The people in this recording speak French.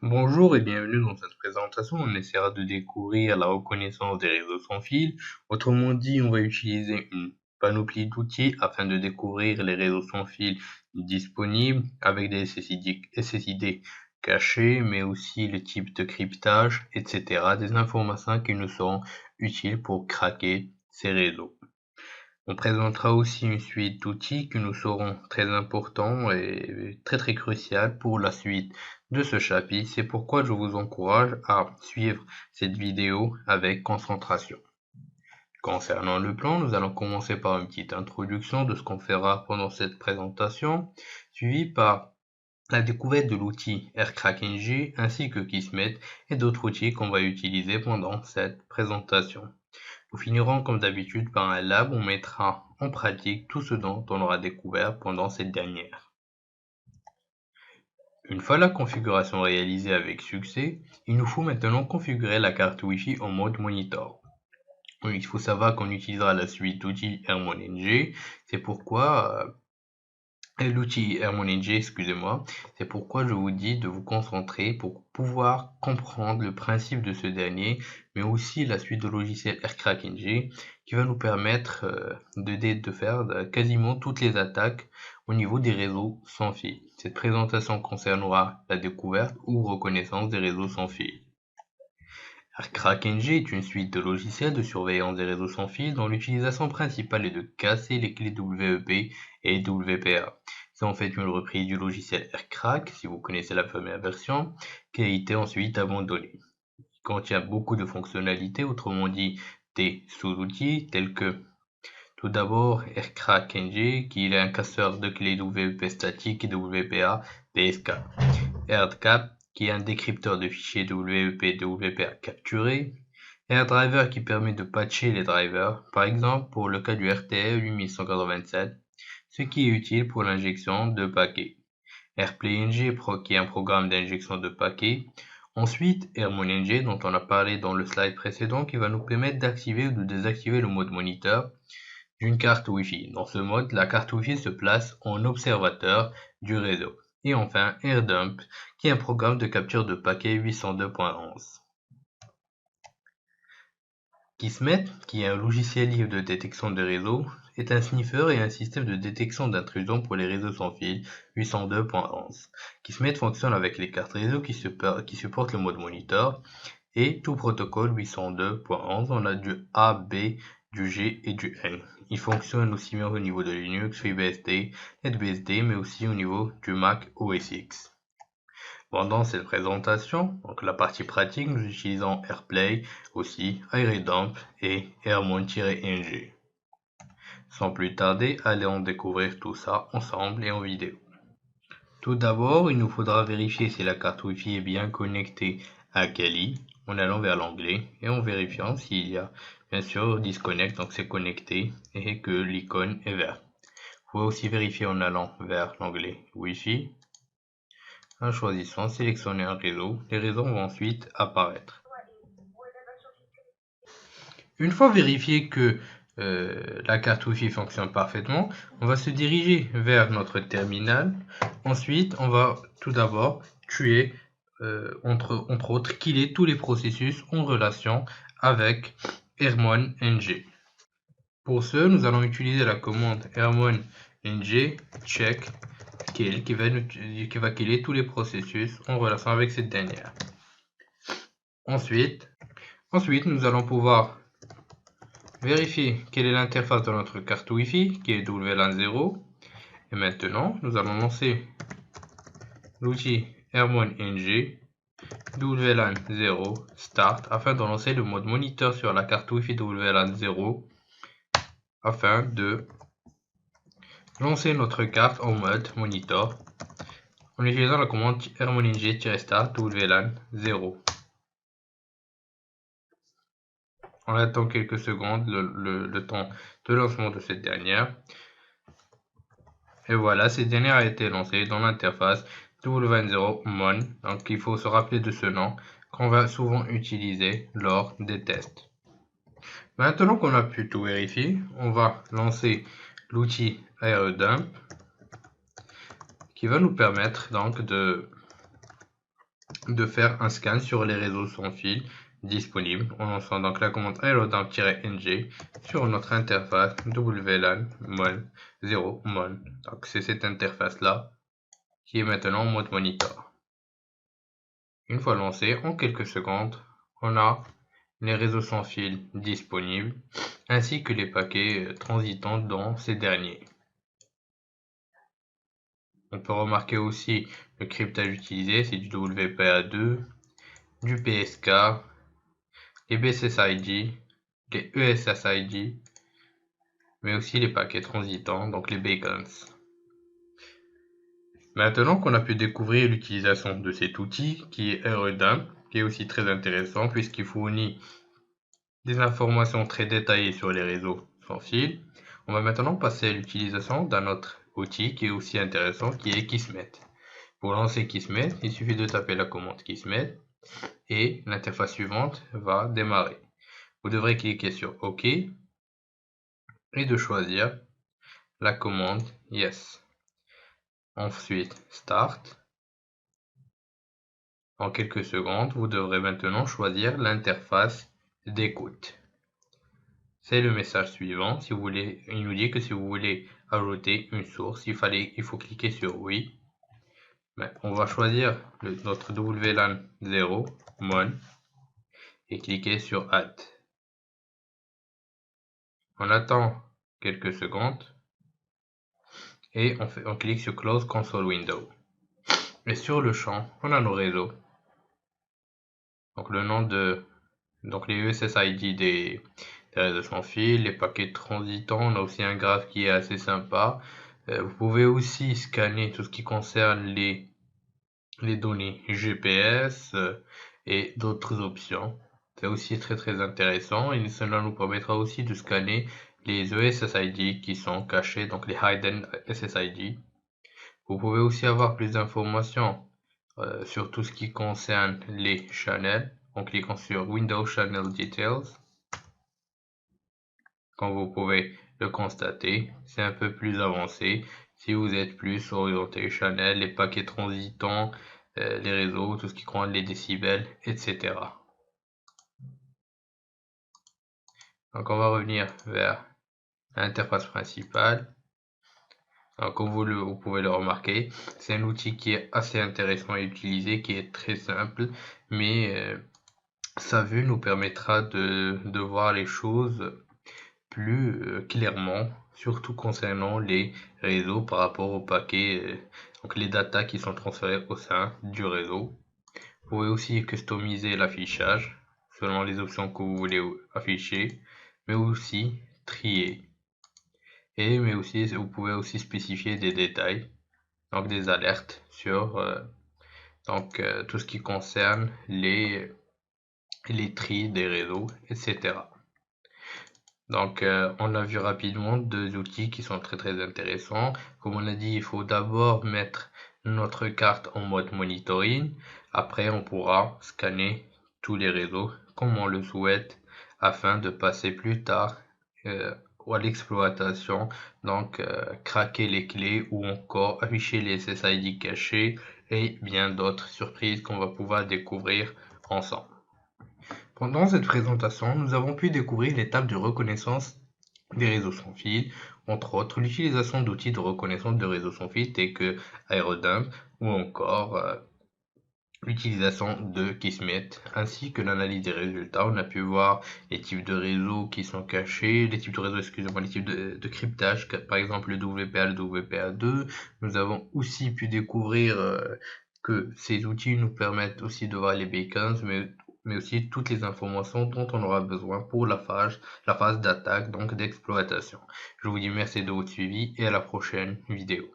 Bonjour et bienvenue dans cette présentation. On essaiera de découvrir la reconnaissance des réseaux sans fil. Autrement dit, on va utiliser une panoplie d'outils afin de découvrir les réseaux sans fil disponibles avec des SSID cachés, mais aussi le type de cryptage, etc. Des informations qui nous seront utiles pour craquer ces réseaux. On présentera aussi une suite d'outils qui nous seront très importants et très cruciaux pour la suite de ce chapitre. C'est pourquoi je vous encourage à suivre cette vidéo avec concentration. Concernant le plan, nous allons commencer par une petite introduction de ce qu'on fera pendant cette présentation, suivi par la découverte de l'outil AirCrackNG ainsi que Kismet et d'autres outils qu'on va utiliser pendant cette présentation. Nous finirons comme d'habitude par un lab où on mettra en pratique tout ce dont on aura découvert pendant cette dernière. Une fois la configuration réalisée avec succès, il nous faut maintenant configurer la carte Wi-Fi en mode monitor. Il faut savoir qu'on utilisera la suite d'outils HermonNG, c'est pourquoi l'outil HermonNG, excusez-moi, c'est pourquoi je vous dis de vous concentrer pour pouvoir comprendre le principe de ce dernier, mais aussi la suite de logiciels AirCrackNG qui va nous permettre de faire quasiment toutes les attaques au niveau des réseaux sans fil. Cette présentation concernera la découverte ou reconnaissance des réseaux sans fil. AirCrackNG est une suite de logiciels de surveillance des réseaux sans fil dont l'utilisation principale est de casser les clés WEP et WPA. C'est en fait une reprise du logiciel AirCrack, si vous connaissez la première version, qui a été ensuite abandonnée. Il contient beaucoup de fonctionnalités, autrement dit des sous-outils tels que tout d'abord AirCrackNG qui est un casseur de clés WEP statique et WPA PSK. AirCap qui est un décrypteur de fichiers WEP et WPA capturés, et un driver qui permet de patcher les drivers, par exemple pour le cas du RTL 8187, ce qui est utile pour l'injection de paquets. AirPlayNG qui est un programme d'injection de paquets. Ensuite, HermonNG dont on a parlé dans le slide précédent qui va nous permettre d'activer ou de désactiver le mode moniteur d'une carte Wi-Fi. Dans ce mode, la carte Wi-Fi se place en observateur du réseau. Et enfin, AirDump, qui est un programme de capture de paquets 802.11. Kismet, qui est un logiciel libre de détection de réseau, est un sniffer et un système de détection d'intrusion pour les réseaux sans fil 802.11. Kismet fonctionne avec les cartes réseau qui supportent le mode monitor et tout protocole 802.11. On a du A, B, du G et du N. Il fonctionne aussi bien au niveau de Linux, FreeBSD, NetBSD, mais aussi au niveau du Mac OS X. Pendant cette présentation, donc la partie pratique, nous utilisons AirPlay, aussi AirDump et Hermon-ng. Sans plus tarder, allons découvrir tout ça ensemble et en vidéo. Tout d'abord, il nous faudra vérifier si la carte Wi-Fi est bien connectée à Kali en allant vers l'onglet et en vérifiant s'il y a bien sûr disconnect, donc c'est connecté et que l'icône est verte. Vous pouvez aussi vérifier en allant vers l'onglet Wi-Fi. En choisissant sélectionner un réseau, les réseaux vont ensuite apparaître. Une fois vérifié que la carte Wi-Fi fonctionne parfaitement, on va se diriger vers notre terminal. Ensuite, on va tout d'abord tuer, entre autres, killer tous les processus en relation avec HermonNG. Pour ce, nous allons utiliser la commande HermonNG check kill qui va killer tous les processus en relation avec cette dernière. Ensuite, nous allons pouvoir vérifier quelle est l'interface de notre carte Wi-Fi qui est WLAN 0. Et maintenant, nous allons lancer l'outil HermonNG WLAN 0 start afin de lancer le mode moniteur sur la carte Wi-Fi WLAN 0 afin de lancer notre carte en mode monitor en utilisant la commande HermonNG-start WLAN 0. On attend quelques secondes le temps de lancement de cette dernière. Et voilà, cette dernière a été lancée dans l'interface WLAN0 donc il faut se rappeler de ce nom qu'on va souvent utiliser lors des tests. Maintenant qu'on a pu tout vérifier, on va lancer l'outil AirDump qui va nous permettre donc de de faire un scan sur les réseaux sans fil disponibles en lançant donc la commande aerodump-ng sur notre interface WLAN mon 0 mon. Donc c'est cette interface là qui est maintenant en mode monitor. Une fois lancé, en quelques secondes, on a les réseaux sans fil disponibles ainsi que les paquets transitant dans ces derniers. On peut remarquer aussi le cryptage utilisé, c'est du WPA2, du PSK, les BSSID, les ESSID, mais aussi les paquets transitants, donc les beacons. Maintenant qu'on a pu découvrir l'utilisation de cet outil qui est Aerodump, qui est aussi très intéressant puisqu'il fournit des informations très détaillées sur les réseaux sans fil, on va maintenant passer à l'utilisation d'un autre outil qui est aussi intéressant, qui est Kismet. Pour lancer Kismet, il suffit de taper la commande Kismet et l'interface suivante va démarrer. Vous devrez cliquer sur OK et de choisir la commande Yes. Ensuite Start. En quelques secondes, vous devrez maintenant choisir l'interface d'écoute. C'est le message suivant. Si vous voulez, il nous dit que si vous voulez ajouter une source, il faut cliquer sur oui. Mais on va choisir notre WLAN 0 mon et cliquer sur Add. On attend quelques secondes et on clique sur Close Console Window. Et sur le champ, on a nos réseaux. Donc le nom donc les USSID des réseaux sans fil, les paquets transitants, on a aussi un graphe qui est assez sympa. Vous pouvez aussi scanner tout ce qui concerne les données GPS et d'autres options. C'est aussi très intéressant et cela nous permettra aussi de scanner les ESSID qui sont cachés, donc les Hidden SSID. Vous pouvez aussi avoir plus d'informations sur tout ce qui concerne les channels en cliquant sur Windows Channel Details. Comme vous pouvez le constater, c'est un peu plus avancé. Si vous êtes plus orienté channel, les paquets transitants, les réseaux, tout ce qui concerne les décibels, etc. Donc on va revenir vers l'interface principale. Alors, comme vous pouvez le remarquer, c'est un outil qui est assez intéressant à utiliser, qui est très simple, mais sa vue nous permettra de voir les choses plus clairement, surtout concernant les réseaux par rapport aux paquets, donc les datas qui sont transférées au sein du réseau. Vous pouvez aussi customiser l'affichage selon les options que vous voulez afficher, mais aussi trier. Mais aussi, vous pouvez aussi spécifier des détails, donc des alertes sur tout ce qui concerne les tris des réseaux, etc. Donc, on a vu rapidement deux outils qui sont très intéressants. Comme on a dit, il faut d'abord mettre notre carte en mode monitoring. Après, on pourra scanner tous les réseaux comme on le souhaite afin de passer plus tard à l'exploitation. Donc, craquer les clés ou encore afficher les SSID cachés et bien d'autres surprises qu'on va pouvoir découvrir ensemble. Pendant cette présentation, nous avons pu découvrir l'étape de reconnaissance des réseaux sans fil, entre autres l'utilisation d'outils de reconnaissance de réseaux sans fil tels que Aerodump ou encore l'utilisation de Kismet, ainsi que l'analyse des résultats. On a pu voir les types de réseaux qui sont cachés, les types de réseaux, excusez-moi, les types de cryptage, par exemple le WPA, le WPA2. Nous avons aussi pu découvrir que ces outils nous permettent aussi de voir les beacons, mais aussi toutes les informations dont on aura besoin pour la phase d'attaque, donc d'exploitation. Je vous dis merci de votre suivi et à la prochaine vidéo.